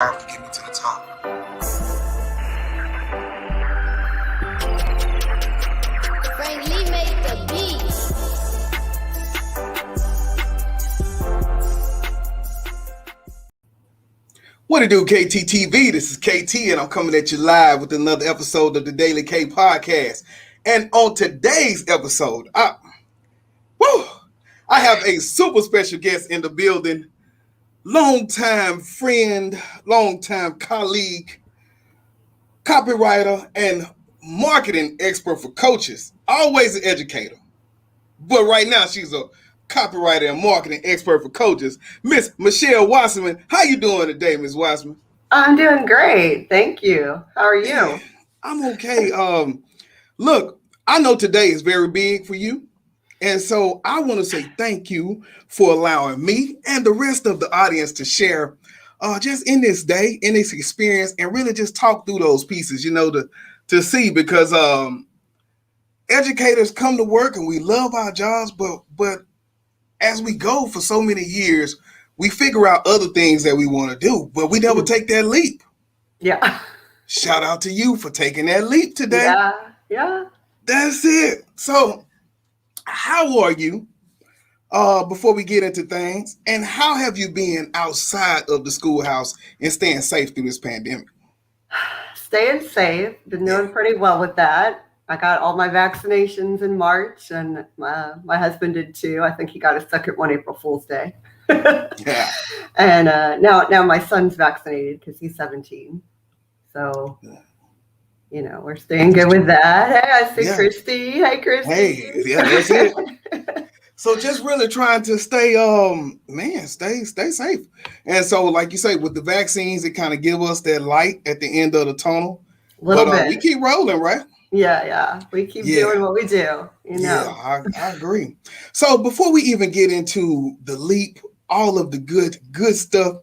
to get me to the top. Frank Lee made the beat. What it do, KTTV? This is KT, and I'm coming at you live with another episode of the Daily K Podcast. And on today's episode, I have a super special guest in the building. Longtime friend, longtime colleague, copywriter, and marketing expert for coaches. Always an educator. But right now, she's a copywriter and marketing expert for coaches. Miss Michelle Wasserman. How you doing today, Miss Wasserman? I'm doing great. Thank you. How are you? Yeah, I'm okay. Look, I know today is very big for you. And so I want to say thank you for allowing me and the rest of the audience to share just in this day, in this experience, and really just talk through those pieces, to see, because educators come to work and we love our jobs, but as we go for so many years, we figure out other things that we want to do, but we never take that leap. Yeah. Shout out to you for taking that leap today. Yeah. That's it. So how are you before we get into things, and how have you been outside of the schoolhouse and staying safe through this pandemic? Staying safe. Been doing pretty well with that. I got all my vaccinations in March, and my husband did too. I think he got his second one April Fool's Day. Yeah. And now my son's vaccinated because he's 17. So, we're staying good with that. Hey, I see Christy. Hey, Christy. Hey, yeah, that's it. So just really trying to stay safe. And so, like you say, with the vaccines, it kind of give us that light at the end of the tunnel. But we keep rolling, right? Yeah. We keep doing what we do, Yeah, I agree. So before we even get into the leap, all of the good stuff,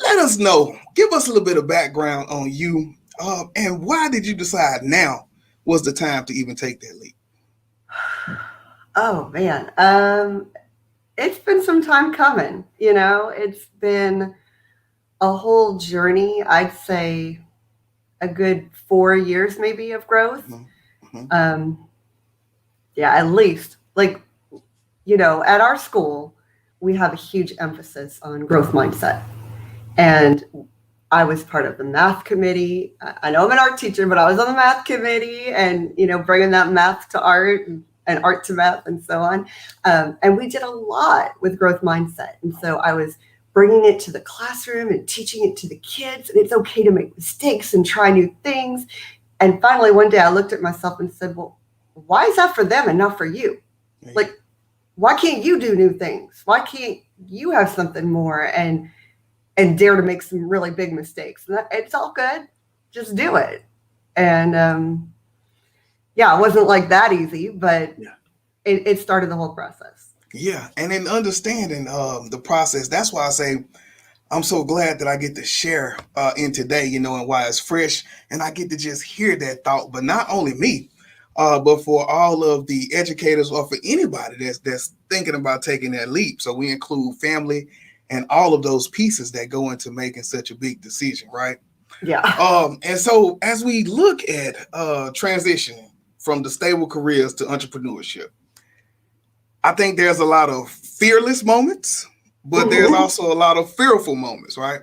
let us know. Give us a little bit of background on you. And why did you decide now was the time to even take that leap? Oh, man. It's been some time coming. It's been a whole journey. I'd say a good 4 years maybe of growth. Mm-hmm. At least. At our school, we have a huge emphasis on growth mindset. And I was part of the math committee. I know I'm an art teacher, but I was on the math committee and, bringing that math to art and art to math and so on. And we did a lot with growth mindset. And so I was bringing it to the classroom and teaching it to the kids. And it's okay to make mistakes and try new things. And finally, one day I looked at myself and said, well, why is that for them and not for you? Like, why can't you do new things? Why can't you have something more and dare to make some really big mistakes? And it's all good. Just do it. And it wasn't like that easy, but it started the whole process. Yeah. And in understanding the process, that's why I say I'm so glad that I get to share in today, and why it's fresh. And I get to just hear that thought, but not only me, but for all of the educators or for anybody that's thinking about taking that leap. So we include family and all of those pieces that go into making such a big decision, right? Yeah. And so as we look at transitioning from the stable careers to entrepreneurship, I think there's a lot of fearless moments, but there's also a lot of fearful moments, right?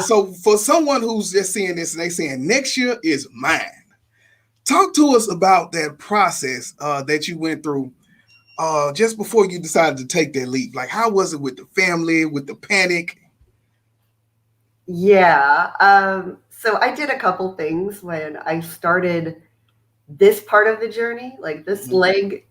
So for someone who's just seeing this and they saying next year is mine, talk to us about that process that you went through just before you decided to take that leap. Like, how was it with the family, with the panic? Yeah. So I did a couple things when I started this part of the journey, like this leg,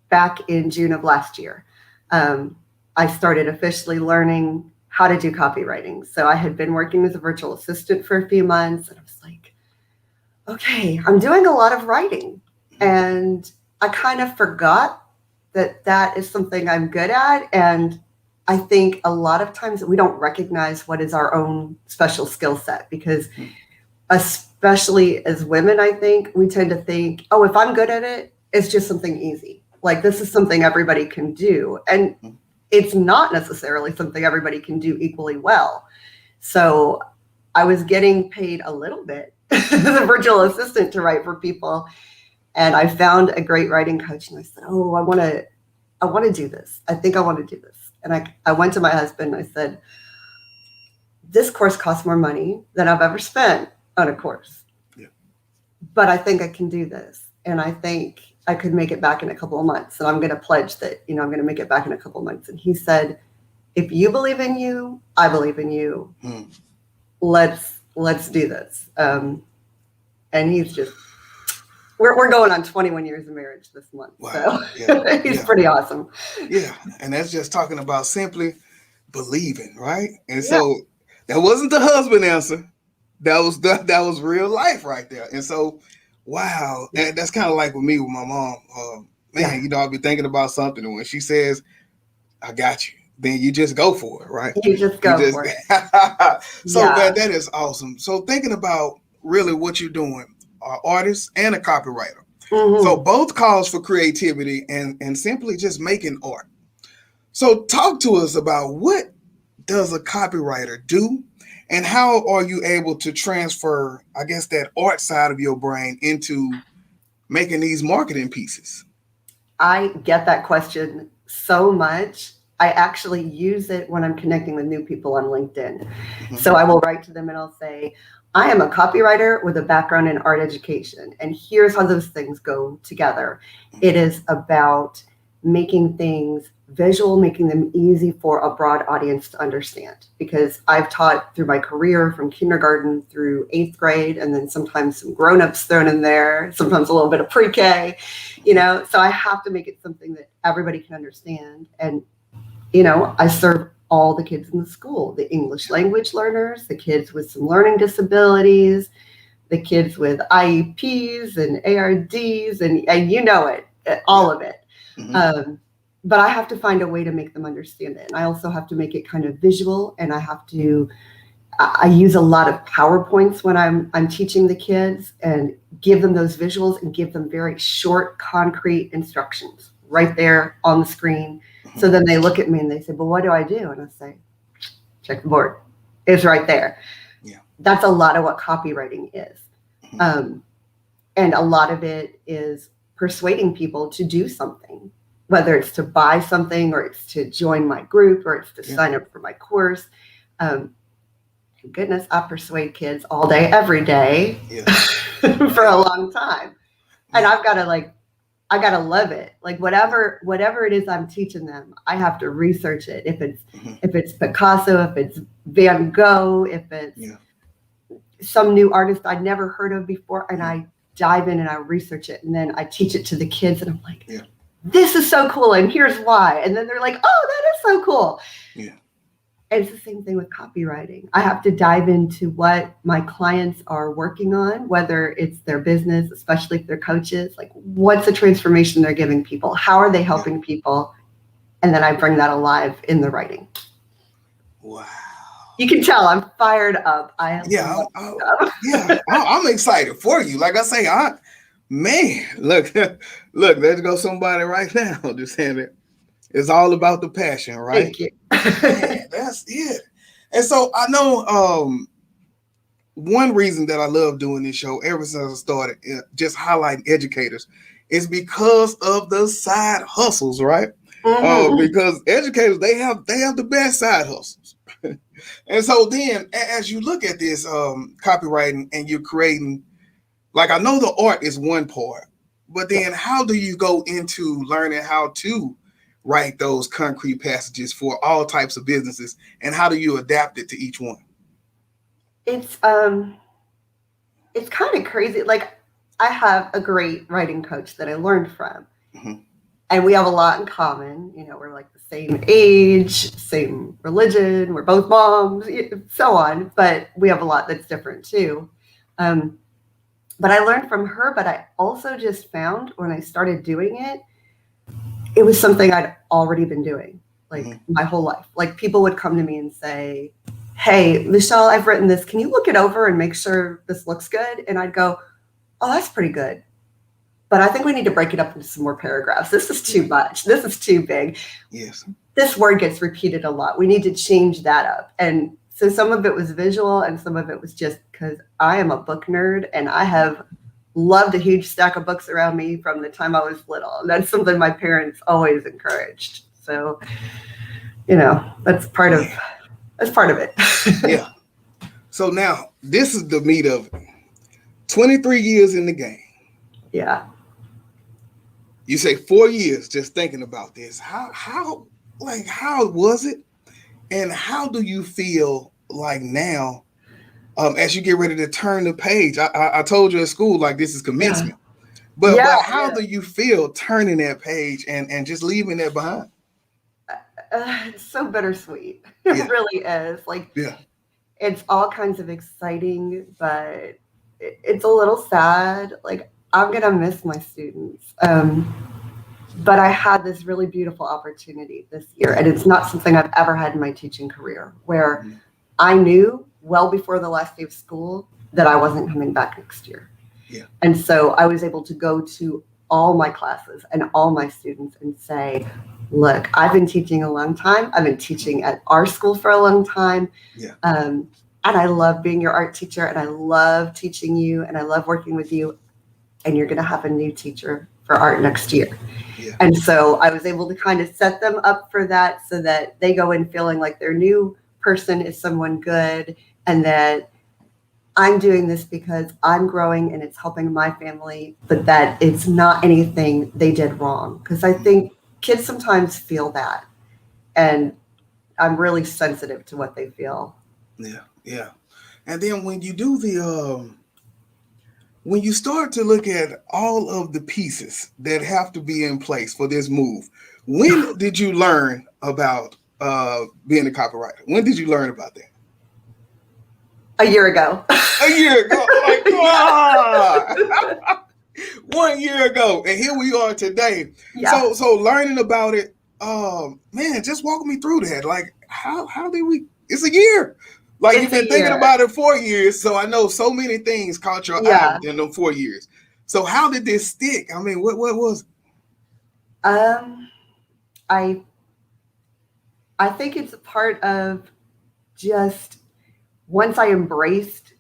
back in June of last year. I started officially learning how to do copywriting. So I had been working as a virtual assistant for a few months, and I was like, okay, I'm doing a lot of writing. And I kind of forgot that is something I'm good at. And I think a lot of times we don't recognize what is our own special skill set, because especially as women, I think we tend to think, oh, if I'm good at it, it's just something easy. Like, this is something everybody can do. And it's not necessarily something everybody can do equally well. So I was getting paid a little bit as a virtual assistant to write for people. And I found a great writing coach and I said, oh, I want to do this. I think I want to do this. And I went to my husband and I said, this course costs more money than I've ever spent on a course. Yeah. But I think I can do this. And I think I could make it back in a couple of months. And I'm going to pledge that, I'm going to make it back in a couple of months. And he said, if you believe in you, I believe in you. Let's do this. And he's just, we're going on 21 years of marriage this month. Wow. So yeah. He's pretty awesome. Yeah. And that's just talking about simply believing, right? And so that wasn't the husband answer. That was real life right there. And so, wow. And that's kind of like with me with my mom. I'll be thinking about something. And when she says, I got you, then you just go for it, right? You just go for it. So man, that is awesome. So thinking about really what you're doing, an artist and a copywriter. Mm-hmm. So both calls for creativity and simply just making art. So talk to us about what does a copywriter do and how are you able to transfer, I guess, that art side of your brain into making these marketing pieces? I get that question so much. I actually use it when I'm connecting with new people on LinkedIn. Mm-hmm. So I will write to them and I'll say, I am a copywriter with a background in art education. And here's how those things go together. It is about making things visual, making them easy for a broad audience to understand. Because I've taught through my career from kindergarten through 8th grade, and then sometimes some grown-ups thrown in there, sometimes a little bit of pre-K, so I have to make it something that everybody can understand. And, I serve all the kids in the school, the English language learners, the kids with some learning disabilities, the kids with IEPs and ARDs, and all of it. Mm-hmm. But I have to find a way to make them understand it. And I also have to make it kind of visual. And I use a lot of PowerPoints when I'm teaching the kids and give them those visuals and give them very short, concrete instructions right there on the screen. So then they look at me and they say, well, what do I do? And I say, check the board. It's right there. Yeah. That's a lot of what copywriting is. And a lot of it is persuading people to do something, whether it's to buy something or it's to join my group or it's to sign up for my course. Goodness, I persuade kids all day, every day for a long time. And I gotta love it. Like whatever it is I'm teaching them, I have to research it. If it's Picasso, if it's Van Gogh, if it's some new artist I'd never heard of before, and I dive in and I research it, and then I teach it to the kids, and I'm like, this is so cool, and here's why. And then they're like, oh, that is so cool. Yeah. And it's the same thing with copywriting. I have to dive into what my clients are working on, whether it's their business, especially if they're coaches, like what's the transformation they're giving people? How are they helping people? And then I bring that alive in the writing. Wow. You can tell I'm fired up. I am. Yeah. I'm excited for you. Like I say, look, there's go somebody right now just saying it. It's all about the passion, right? Thank you. Man, that's it. And so I know one reason that I love doing this show ever since I started, just highlighting educators, is because of the side hustles, right? Mm-hmm. Because educators, they have the best side hustles. And so then as you look at this copywriting and you're creating, like I know the art is one part, but then how do you go into learning how to write those concrete passages for all types of businesses, and how do you adapt it to each one? It's kind of crazy. Like I have a great writing coach that I learned from, and we have a lot in common. We're like the same age, same religion, we're both moms, so on, but we have a lot that's different too. But I learned from her, but I also just found when I started doing it, it was something I'd already been doing like my whole life. Like people would come to me and say, hey, Michelle, I've written this. Can you look it over and make sure this looks good? And I'd go, oh, that's pretty good. But I think we need to break it up into some more paragraphs. This is too much. This is too big. Yes. This word gets repeated a lot. We need to change that up. And So some of it was visual and some of it was just because I am a book nerd and I have loved a huge stack of books around me from the time I was little. And that's something my parents always encouraged. So, that's part of it. Yeah. So now this is the meat of it. 23 years in the game. Yeah. You say 4 years just thinking about this. How was it? And how do you feel like now, as you get ready to turn the page? I told you at school, like, this is commencement. But how do you feel turning that page and just leaving that behind? It's so bittersweet. It really is. Like, it's all kinds of exciting, but it's a little sad. Like, I'm going to miss my students. But I had this really beautiful opportunity this year, and it's not something I've ever had in my teaching career, where I knew well before the last day of school that I wasn't coming back next year. Yeah. And so I was able to go to all my classes and all my students and say, look, I've been teaching a long time. I've been teaching at our school for a long time. Yeah. And I love being your art teacher, and I love teaching you, and I love working with you. And you're going to have a new teacher for art next year. Yeah. And so I was able to kind of set them up for that so that they go in feeling like their new person is someone good, and that I'm doing this because I'm growing and it's helping my family, but that it's not anything they did wrong. Because I think kids sometimes feel that, and I'm really sensitive to what they feel. Yeah, yeah. And then when you do when you start to look at all of the pieces that have to be in place for this move, when did you learn about being a copywriter? When did you learn about that? A year ago. A year ago. Like, God. 1 year ago. And here we are today. Yeah. So learning about it, man, just walk me through that. Like, how did we, it's a year. Like, you've been thinking about it 4 years, so I know so many things caught your eye in them 4 years. So how did this stick? I mean, what was it? I think it's a part of just once I embraced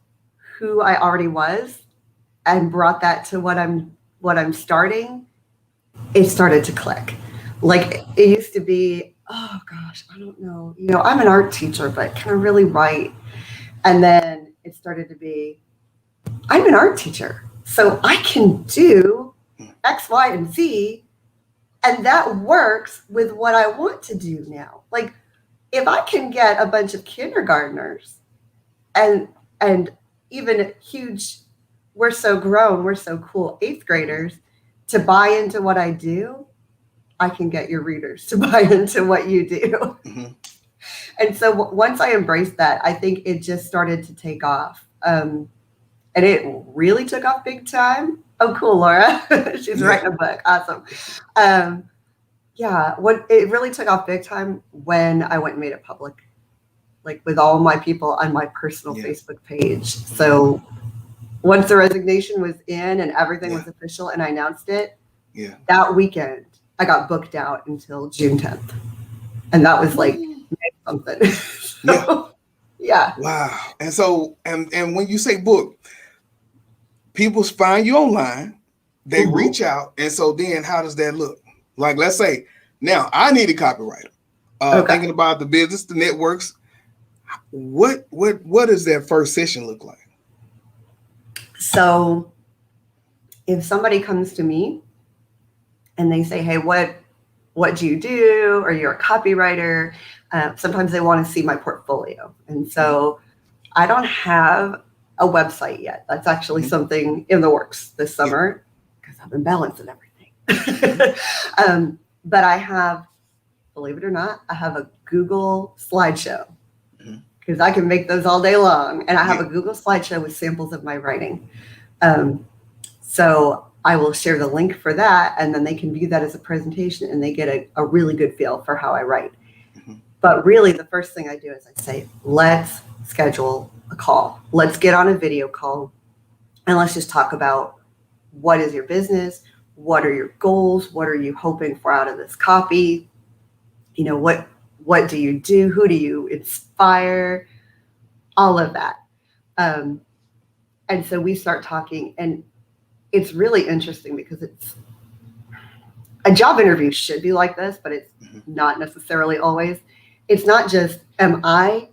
who I already was and brought that to what I'm starting, it started to click. Like, it used to be, oh gosh, I don't know. I'm an art teacher, but can I really write? And then it started to be, I'm an art teacher, so I can do X, Y, and Z. And that works with what I want to do now. Like, if I can get a bunch of kindergartners and even huge, we're so grown, we're so cool 8th graders to buy into what I do, I can get your readers to buy into what you do. Mm-hmm. And so once I embraced that, I think it just started to take off. And it really took off big time. Oh, cool, Laura. She's writing a book. Awesome. What it really took off big time when I went and made it public, like with all my people on my personal Facebook page. So once the resignation was in and everything was official and I announced it, that weekend I got booked out until June 10th. And that was like something. Wow. And so, and when you say book, people find you online, they reach out. And so then how does that look? Like, let's say now I need a copywriter, thinking about the business, the networks. What does that first session look like? So if somebody comes to me and they say, hey, what do you do? Or you're a copywriter. Sometimes they want to see my portfolio. And so I don't have a website yet. That's actually something in the works this summer because I've been balancing everything. But I have, believe it or not, I have a Google slideshow because I can make those all day long. And I have a Google slideshow with samples of my writing. So I will share the link for that, and then they can view that as a presentation and they get a really good feel for how I write. But really the first thing I do is I say, let's schedule a call. Let's get on a video call and let's just talk about what is your business? What are your goals? What are you hoping for out of this copy? What do you do? Who do you inspire? all of that. And so we start talking, and it's really interesting because it's a job interview should be like this, but it's not necessarily always. It's not just, am I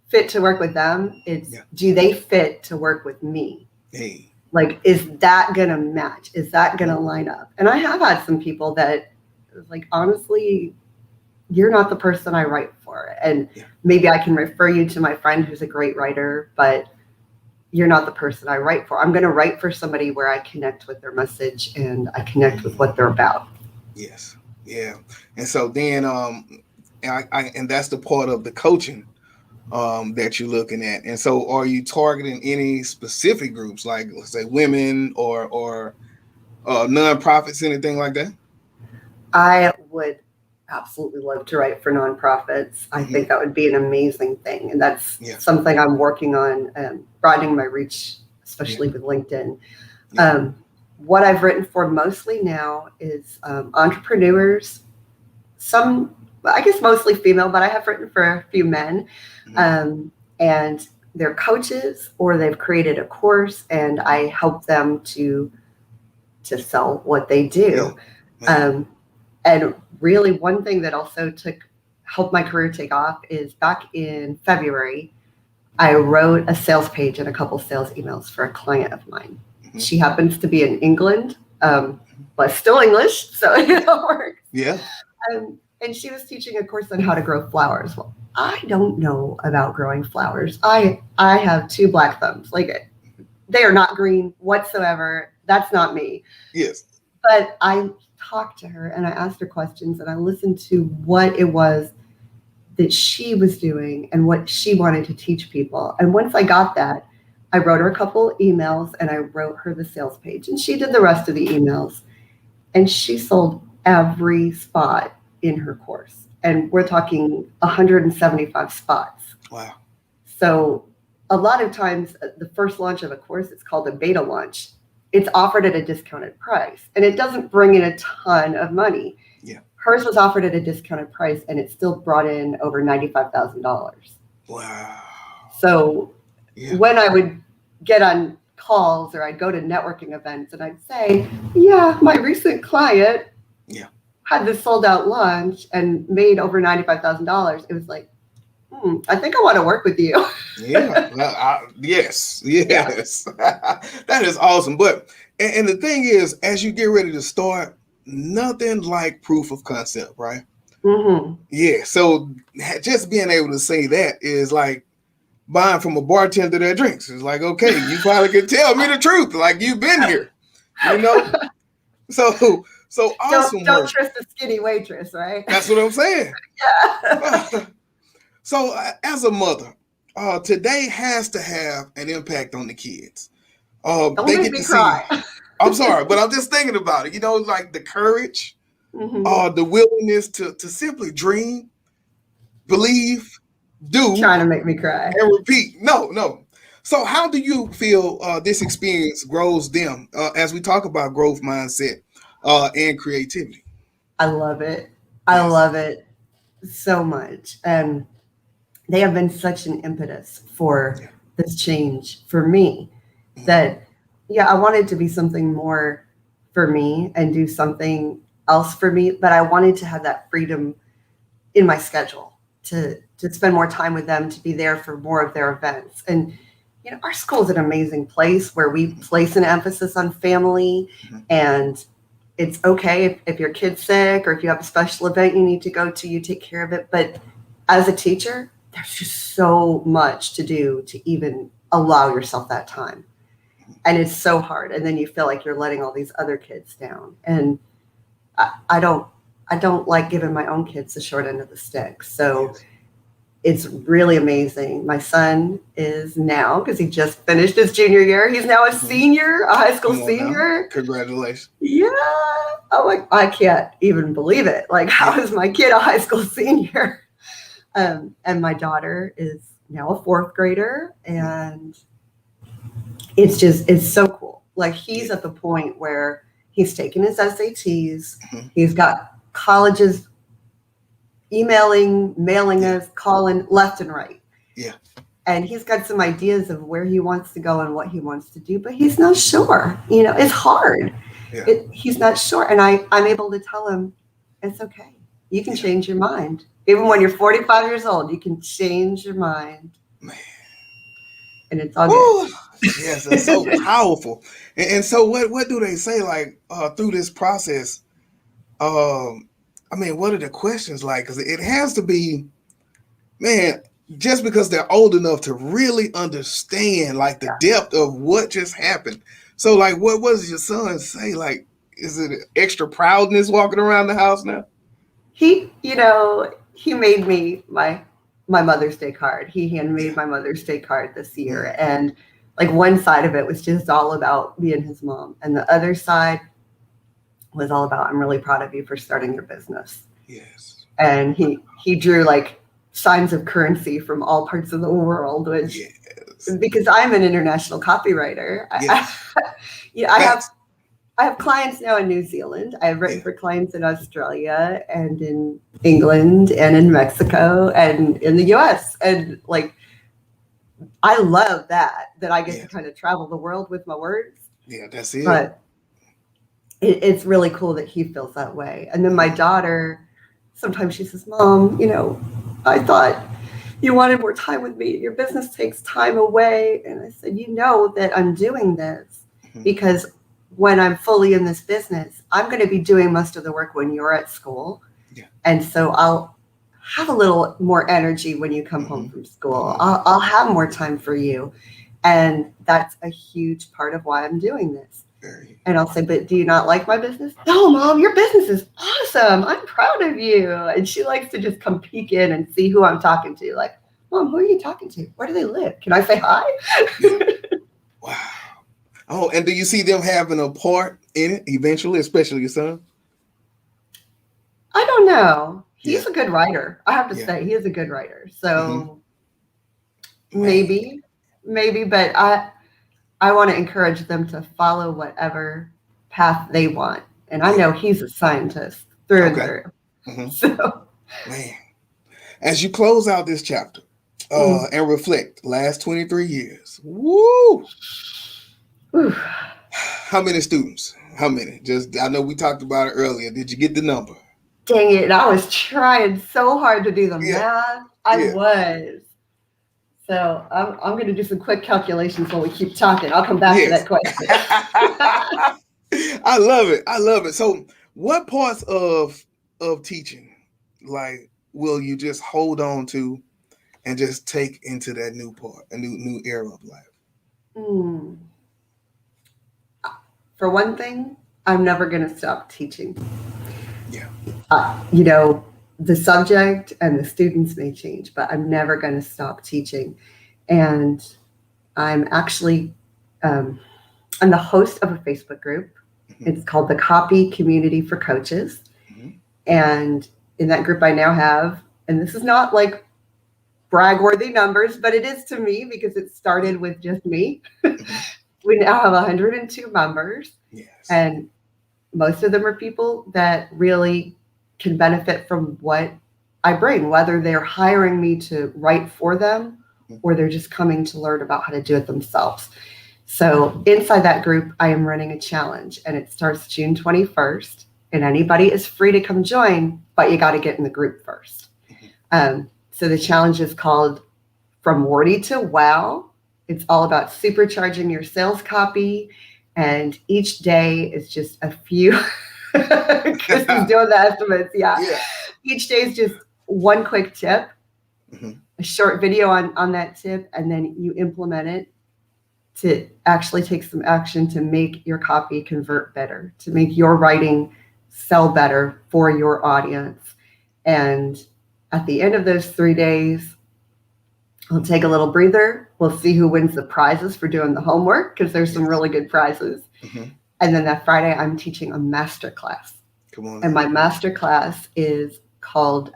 fit to work with them? It's, do they fit to work with me? Hey. Like, is that going to match? Is that going to line up? And I have had some people that, like, honestly, you're not the person I write for. And maybe I can refer you to my friend who's a great writer, but you're not the person I write for. I'm going to write for somebody where I connect with their message and I connect with what they're about. Yes. Yeah. And so then, and that's the part of the coaching that you're looking at. And so are you targeting any specific groups, like, let's say, women or nonprofits, anything like that? I would absolutely love to write for nonprofits. I think that would be an amazing thing. And that's something I'm working on, broadening my reach, especially with LinkedIn. What I've written for mostly now is entrepreneurs, some, I guess mostly female, but I have written for a few men. And they're coaches, or they've created a course, and I help them to sell what they do. And really, one thing that also helped my career take off is back in February, I wrote a sales page and a couple sales emails for a client of mine. She happens to be in England, but still English, so it works. Yeah. And she was teaching a course on how to grow flowers. Well, I don't know about growing flowers. I have 2 black thumbs. Like, they are not green whatsoever. That's not me. Yes. But I talked to her and I asked her questions and I listened to what it was that she was doing and what she wanted to teach people. And once I got that, I wrote her a couple emails and I wrote her the sales page, and she did the rest of the emails, and she sold every spot in her course. And we're talking 175 spots. Wow. So a lot of times the first launch of a course, it's called a beta launch. It's offered at a discounted price, and it doesn't bring in a ton of money. Yeah. Hers was offered at a discounted price, and it still brought in over $95,000. Wow. So when I would get on calls or I'd go to networking events and I'd say, yeah, my recent client had this sold out launch and made over $95,000. It was like, I think I want to work with you. Yes. That is awesome. But, and the thing is, as you get ready to start, nothing like proof of concept, right? Yeah. So just being able to say that is like buying from a bartender their drinks. It's like, okay, you finally can tell me the truth. Like, you've been here, you know? So awesome. Don't trust a skinny waitress, right? That's what I'm saying. So as a mother, today has to have an impact on the kids. Don't they make get me to cry. see. I'm sorry, but I'm just thinking about it. You know, like the courage, the willingness to simply dream, believe, do. Trying to make me cry. And repeat. No. So how do you feel this experience grows them as we talk about growth mindset and creativity? I love it. I love it so much. And they have been such an impetus for this change for me that, I wanted to be something more for me and do something else for me. But I wanted to have that freedom in my schedule to spend more time with them, to be there for more of their events. And, our school is an amazing place where we place an emphasis on family, and it's okay if your kid's sick or if you have a special event you need to go to, you take care of it. But as a teacher, there's just so much to do to even allow yourself that time. And it's so hard. And then you feel like you're letting all these other kids down. And I don't like giving my own kids the short end of the stick. So it's really amazing. My son is now, because he just finished his junior year, he's now a senior, a high school senior. Now. Congratulations. Yeah. I can't even believe it. Like, how is my kid a high school senior? And my daughter is now a 4th grader, and it's so cool. Like, he's at the point where he's taken his SATs. He's got colleges emailing, mailing us, calling left and right. and he's got some ideas of where he wants to go and what he wants to do, but he's not sure. It's hard. Yeah. He's not sure. And I'm able to tell him, it's okay. You can change your mind. Even when you're 45 years old, you can change your mind. Man. And it's all good. Yes, that's so powerful. And so what do they say, like, through this process? What are the questions like? Because it has to be, man, just because they're old enough to really understand, like, the depth of what just happened. So, like, what does your son say? Like, is it extra proudness walking around the house now? He made me my Mother's Day card. He handmade my Mother's Day card this year. And like one side of it was just all about me and his mom. And the other side was all about, I'm really proud of you for starting your business. Yes. And he drew like signs of currency from all parts of the world, which because I'm an international copywriter. Yes. I have clients now in New Zealand. I've written for clients in Australia and in England and in Mexico and in the US. And like, I love that I get to kind of travel the world with my words. Yeah, that's it. But it's really cool that he feels that way. And then my daughter, sometimes she says, Mom, I thought you wanted more time with me. Your business takes time away. And I said, that I'm doing this because when I'm fully in this business, I'm going to be doing most of the work when you're at school. Yeah. And so I'll have a little more energy when you come home from school. I'll have more time for you. And that's a huge part of why I'm doing this. And I'll say, but do you not like my business? No, Mom, your business is awesome. I'm proud of you. And she likes to just come peek in and see who I'm talking to. Like, Mom, who are you talking to? Where do they live? Can I say hi? Wow. Oh, and do you see them having a part in it eventually, especially your son? I don't know. He's a good writer. I have to say, he is a good writer. So maybe, but I want to encourage them to follow whatever path they want. And I know he's a scientist through and through. So, man, as you close out this chapter and reflect last 23 years, woo! How many students? How many? I know we talked about it earlier. Did you get the number? Dang it. I was trying so hard to do the math. I was. So I'm going to do some quick calculations while we keep talking. I'll come back to that question. I love it. So what parts of teaching, like, will you just hold on to and just take into that new part, a new era of life? For one thing, I'm never going to stop teaching. Yeah. The subject and the students may change, but I'm never going to stop teaching. And I'm actually, I'm the host of a Facebook group. It's called the Copy Community for Coaches. And in that group I now have, and this is not like brag-worthy numbers, but it is to me because it started with just me. We now have 102 members. Yes. And most of them are people that really can benefit from what I bring, whether they're hiring me to write for them or they're just coming to learn about how to do it themselves. So inside that group, I am running a challenge and it starts June 21st and anybody is free to come join, but you got to get in the group first. So the challenge is called From Wordy to Wow. It's all about supercharging your sales copy. And each day is just a few, Chris is doing the estimates. Yeah. Each day is just one quick tip, a short video on that tip, and then you implement it to actually take some action to make your copy convert better, to make your writing sell better for your audience. And at the end of those 3 days, we'll take a little breather. We'll see who wins the prizes for doing the homework because there's some really good prizes. And then that Friday, I'm teaching a master class. Come on. And my master class is called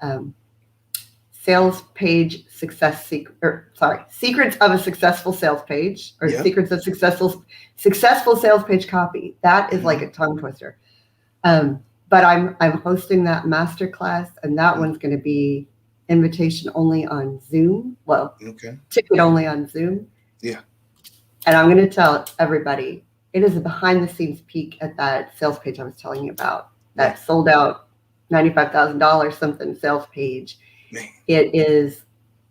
Sales Page Success Secrets of a Successful Sales Page, or Secrets of Successful Sales Page Copy. That is like a tongue twister. But I'm hosting that master class, and that one's going to be invitation only on Zoom. Well, Okay. ticket only on Zoom. Yeah. And I'm going to tell everybody, it is a behind the scenes peek at that sales page I was telling you about. That sold out $95,000 something sales page. Man. It is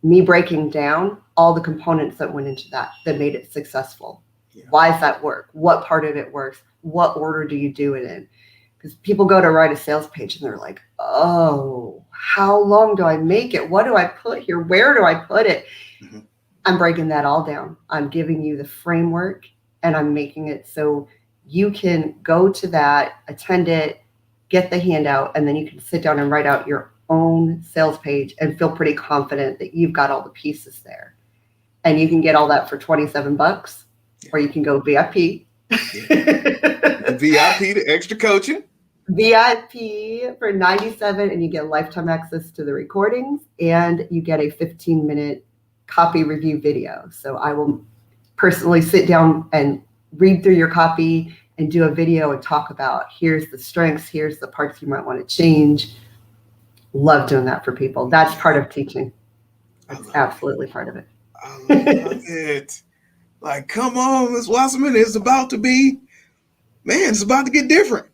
me breaking down all the components that went into that made it successful. Yeah. Why does that work? What part of it works? What order do you do it in? Because people go to write a sales page and they're like, oh, how long do I make it? What do I put here? Where do I put it? Mm-hmm. I'm breaking that all down. I'm giving you the framework and I'm making it so you can go to that, attend it, get the handout, and then you can sit down and write out your own sales page and feel pretty confident that you've got all the pieces there. And you can get all that for $27, or you can go VIP. Yeah. VIP, the extra coaching. VIP for $97, and you get lifetime access to the recordings, and you get a 15-minute copy review video. So I will personally sit down and read through your copy and do a video and talk about here's the strengths, here's the parts you might want to change. Love doing that for people. That's part of teaching. That's absolutely part of it. I love it. Like, come on, Ms. Wasserman, it's about to get different.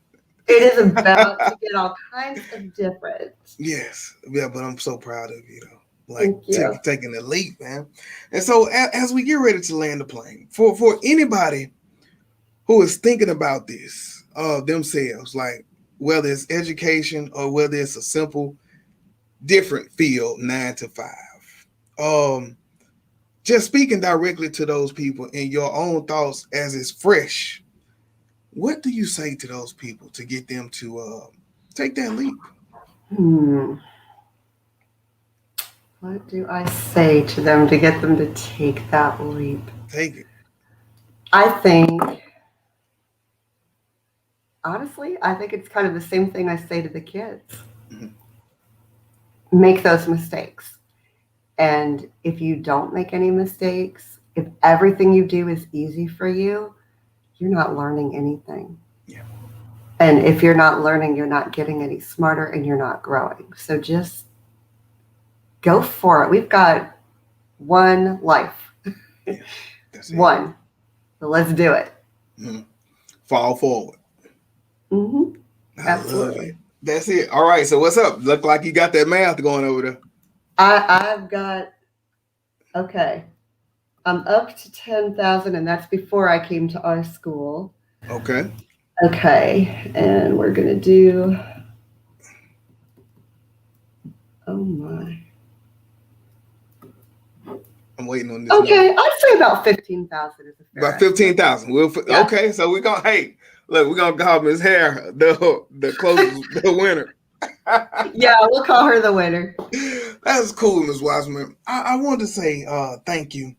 It is about to get all kinds of different. Yes. Yeah, but I'm so proud of you, though. Like, taking the leap, man. And so as we get ready to land the plane, for anybody who is thinking about this themselves, like whether it's education or whether it's a simple, different field, 9 to 5, just speaking directly to those people in your own thoughts as it's fresh, what do you say to those people to get them to take that leap? What do I say to them to get them to take that leap? Take it. I think, honestly, it's kind of the same thing I say to the kids. Mm-hmm. Make those mistakes. And if you don't make any mistakes, if everything you do is easy for you, you're not learning anything. Yeah. And if you're not learning, you're not getting any smarter and you're not growing. So just go for it. We've got one life. Yeah, that's one. So let's do it. Mm-hmm. Fall forward. Mm-hmm. Absolutely. Love it. That's it. All right. So what's up? Look like you got that math going over there. I've got, okay. I'm up to 10,000, and that's before I came to our school. Okay. Okay. And we're going to do, oh my. I'm waiting on this. Okay. I'd say about 15,000 is a fair. About 15,000. Yeah. Okay. So we're going to, we're going to call Ms. Hare the closest, the winner. Yeah, we'll call her the winner. That's cool, Ms. Wasserman. I wanted to say thank you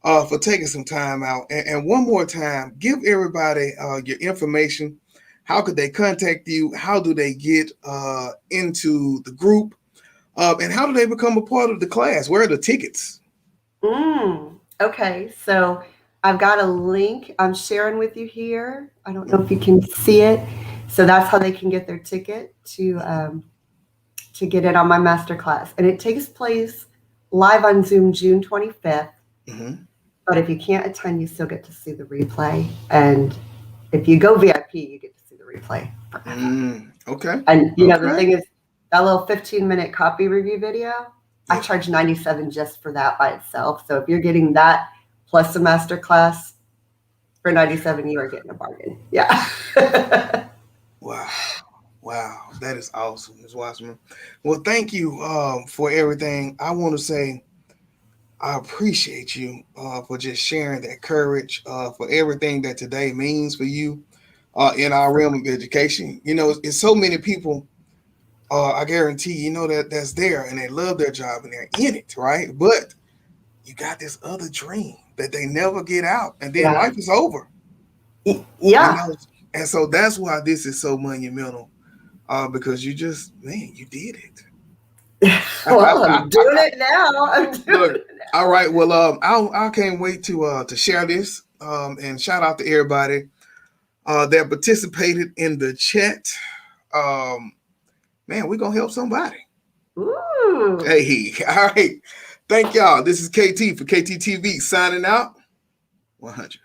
for taking some time out. And one more time, give everybody your information. How could they contact you? How do they get into the group? And how do they become a part of the class? Where are the tickets? Okay, so I've got a link I'm sharing with you here. I don't know if you can see it. So that's how they can get their ticket to get in on my masterclass. And it takes place live on Zoom June 25th. Mm-hmm. But if you can't attend, you still get to see the replay. And if you go VIP, you get to see the replay. Okay. And, the thing is, that little 15-minute copy review video, I charge $97 just for that by itself. So if you're getting that plus a masterclass for $97, you are getting a bargain. Yeah. Wow. That is awesome, Ms. Wasserman. Well, thank you for everything. I want to say I appreciate you for just sharing that courage, for everything that today means for you in our realm of education. It's so many people, I guarantee, that's there and they love their job and they're in it, right? But you got this other dream that they never get out, and then life is over. Yeah. And so that's why this is so monumental, because you did it. Well, I'm doing it now. All right. Well, I can't wait to share this and shout out to everybody that participated in the chat. Man, we're gonna help somebody. Ooh. Woo! Hey, all right. Thank y'all. This is KT for KTTV signing out. 100.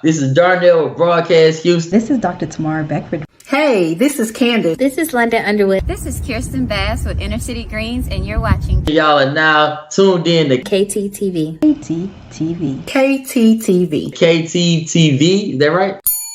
This is Darnell with Broadcast Houston. This is Dr. Tamara Beckford. Hey, this is Candace. This is London Underwood. This is Kirsten Bass with Inner City Greens, and you're watching. Y'all are now tuned in to KTTV. KTTV. KTTV. KTTV. Is that right?